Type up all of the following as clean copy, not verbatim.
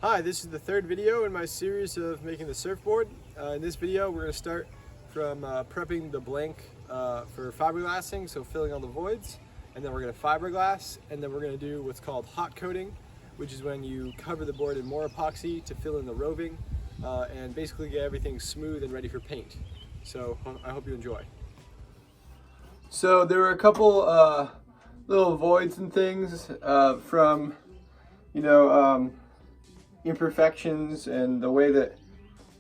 Hi, this is the third video in my series of making the surfboard. In this video we're going to start from prepping the blank for fiberglassing, so filling all the voids, and then we're going to fiberglass, and then we're going to do what's called hot coating, which is when you cover the board in more epoxy to fill in the roving and basically get everything smooth and ready for paint. So I hope you enjoy. So there were a couple little voids and things from imperfections and the way that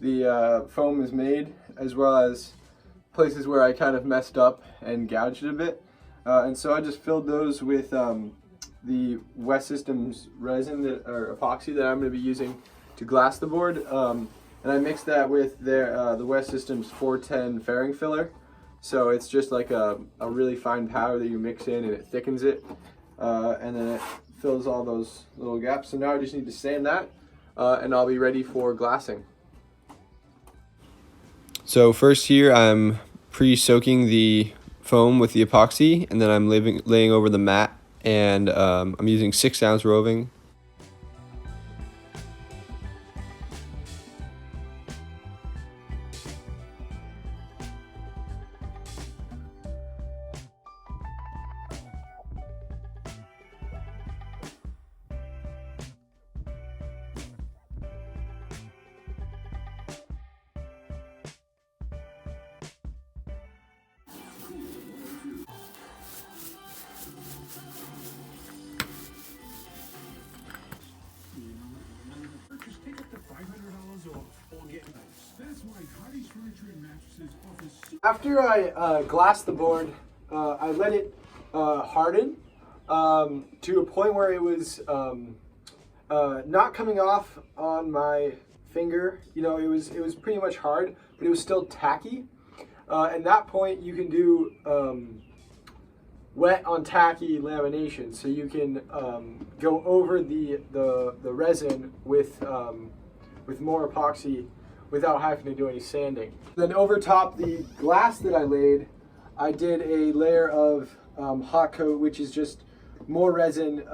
the foam is made, as well as places where I kind of messed up and gouged it a bit. And so I just filled those with the West Systems resin or epoxy that I'm going to be using to glass the board. And I mixed that with the West Systems 410 fairing filler. So it's just like a really fine powder that you mix in, and it thickens it. And then it fills all those little gaps. So now I just need to sand that. And I'll be ready for glassing. So first here I'm pre-soaking the foam with the epoxy, and then I'm laying over the mat, and I'm using 6-ounce roving. After I glassed the board, I let it harden to a point where it was not coming off on my finger. You know, it was pretty much hard, but it was still tacky. At that point, you can do wet on tacky lamination, so you can go over the resin with more epoxy without having to do any sanding. Then over top the glass that I laid, I did a layer of hot coat, which is just more resin,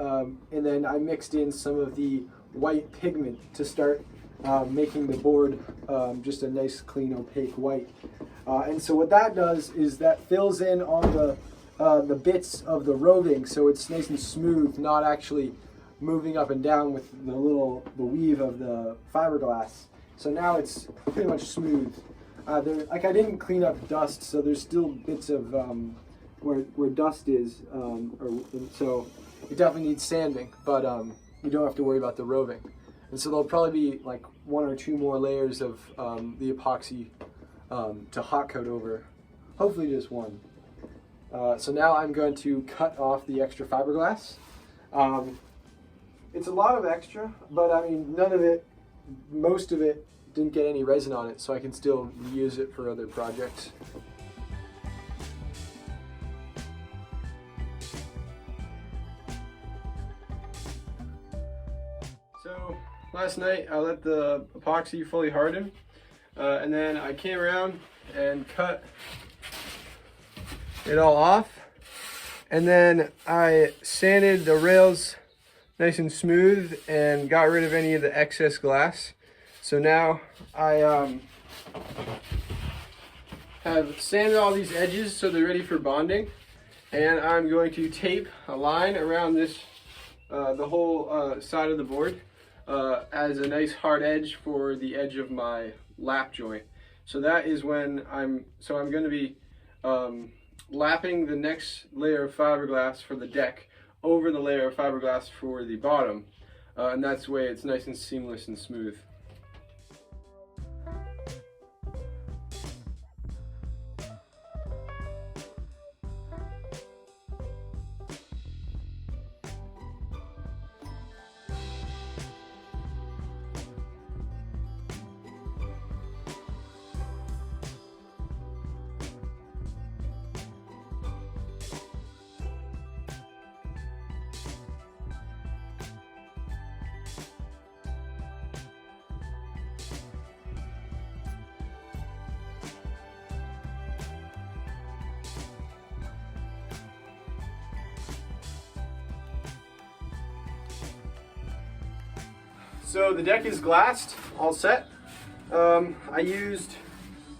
and then I mixed in some of the white pigment to start making the board just a nice, clean, opaque white. And so what that does is that fills in all the bits of the roving, so it's nice and smooth, not actually moving up and down with the weave of the fiberglass. So now it's pretty much smooth. I didn't clean up dust, so there's still bits of where dust is, so it definitely needs sanding, but you don't have to worry about the roving. And so there'll probably be like 1 or 2 more layers of the epoxy to hot coat over, hopefully just 1. So now I'm going to cut off the extra fiberglass. It's a lot of extra, but I mean, most of it didn't get any resin on it, so I can still use it for other projects. So last night I let the epoxy fully harden, and then I came around and cut it all off, and then I sanded the rails nice and smooth and got rid of any of the excess glass. So now I have sanded all these edges so they're ready for bonding, and I'm going to tape a line around this the whole side of the board as a nice hard edge for the edge of my lap joint. So that is when I'm going to be lapping the next layer of fiberglass for the deck over the layer of fiberglass for the bottom, and that's the way it's nice and seamless and smooth. So the deck is glassed, all set. I used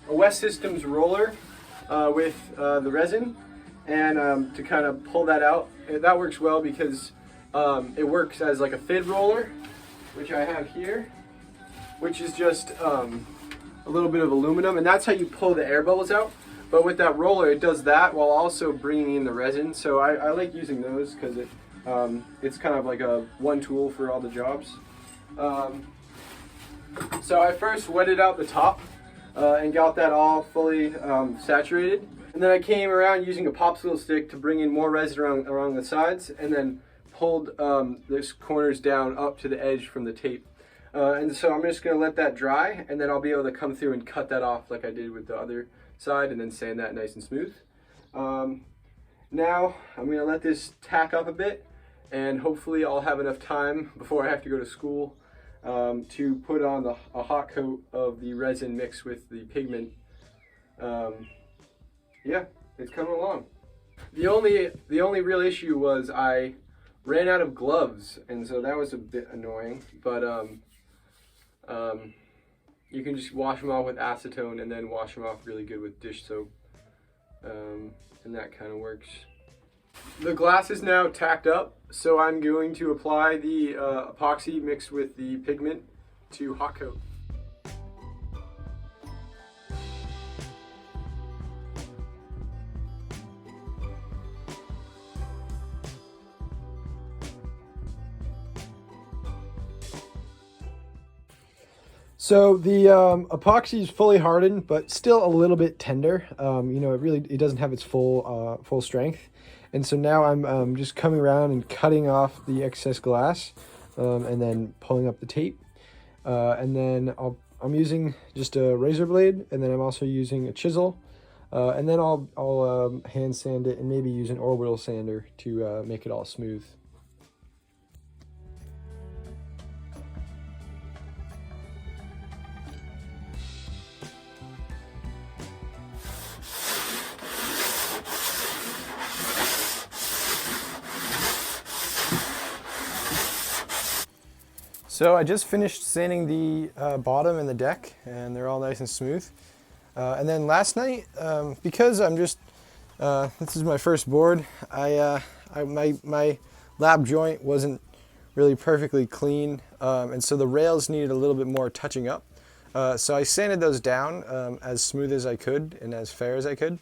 a West Systems roller with the resin, and to kind of pull that out. That works well because it works as like a fid roller, which I have here, which is just a little bit of aluminum, and that's how you pull the air bubbles out. But with that roller, it does that while also bringing in the resin. So I like using those because it's kind of like a one tool for all the jobs. So I first wetted out the top and got that all fully saturated. And then I came around using a popsicle stick to bring in more resin around the sides, and then pulled these corners down up to the edge from the tape. And so I'm just going to let that dry, and then I'll be able to come through and cut that off like I did with the other side, and then sand that nice and smooth. Now I'm going to let this tack up a bit, and hopefully I'll have enough time before I have to go to school to put on a hot coat of the resin mixed with the pigment. Yeah, it's coming along. The only real issue was I ran out of gloves, and so that was a bit annoying, but you can just wash them off with acetone and then wash them off really good with dish soap, and that kind of works. The glass is now tacked up, so I'm going to apply the epoxy mixed with the pigment to hot coat. So the epoxy is fully hardened, but still a little bit tender. You know, it doesn't have its full strength, and so now I'm just coming around and cutting off the excess glass, and then pulling up the tape, and then I'm using just a razor blade, and then I'm also using a chisel, and then I'll hand sand it and maybe use an orbital sander to make it all smooth. So I just finished sanding the bottom and the deck, and they're all nice and smooth. And then last night, because this is my first board, my lap joint wasn't really perfectly clean, and so the rails needed a little bit more touching up. So I sanded those down as smooth as I could and as fair as I could.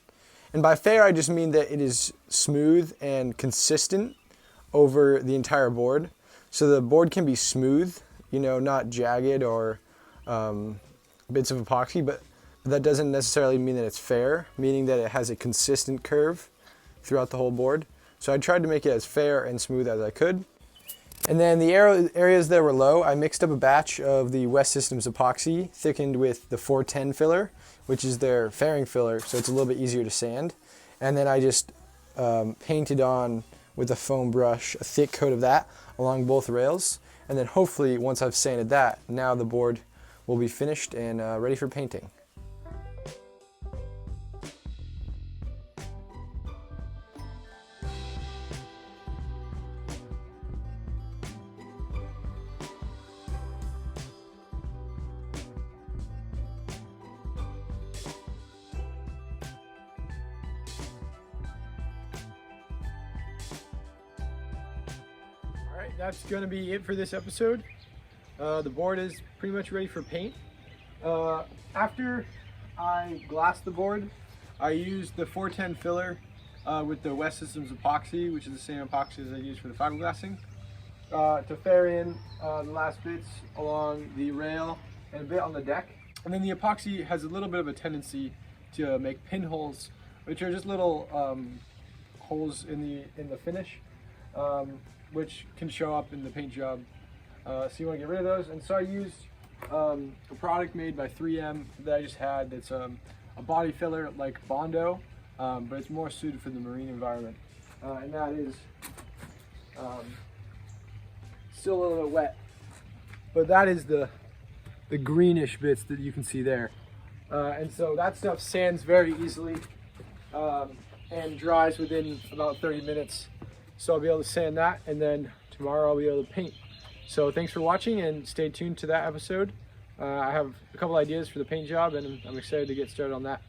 And by fair, I just mean that it is smooth and consistent over the entire board. So the board can be smooth, you know, not jagged or bits of epoxy, but that doesn't necessarily mean that it's fair, meaning that it has a consistent curve throughout the whole board. So I tried to make it as fair and smooth as I could. And then the areas that were low, I mixed up a batch of the West Systems epoxy thickened with the 410 filler, which is their fairing filler, so it's a little bit easier to sand. And then I just painted on with a foam brush a thick coat of that along both rails. And then hopefully once I've sanded that, now the board will be finished and ready for painting. That's going to be it for this episode. The board is pretty much ready for paint. After I glassed the board, I used the 410 filler with the West Systems epoxy, which is the same epoxy as I used for the fiberglassing, to fair in the last bits along the rail and a bit on the deck. And then the epoxy has a little bit of a tendency to make pinholes, which are just little holes in the finish, which can show up in the paint job. So you want to get rid of those. And so I used a product made by 3M that I just had that's a body filler like Bondo, but it's more suited for the marine environment. And that is still a little bit wet, but that is the greenish bits that you can see there. And so that stuff sands very easily and dries within about 30 minutes. So I'll be able to sand that, and then tomorrow I'll be able to paint. So thanks for watching, and stay tuned to that episode. I have a couple ideas for the paint job, and I'm excited to get started on that.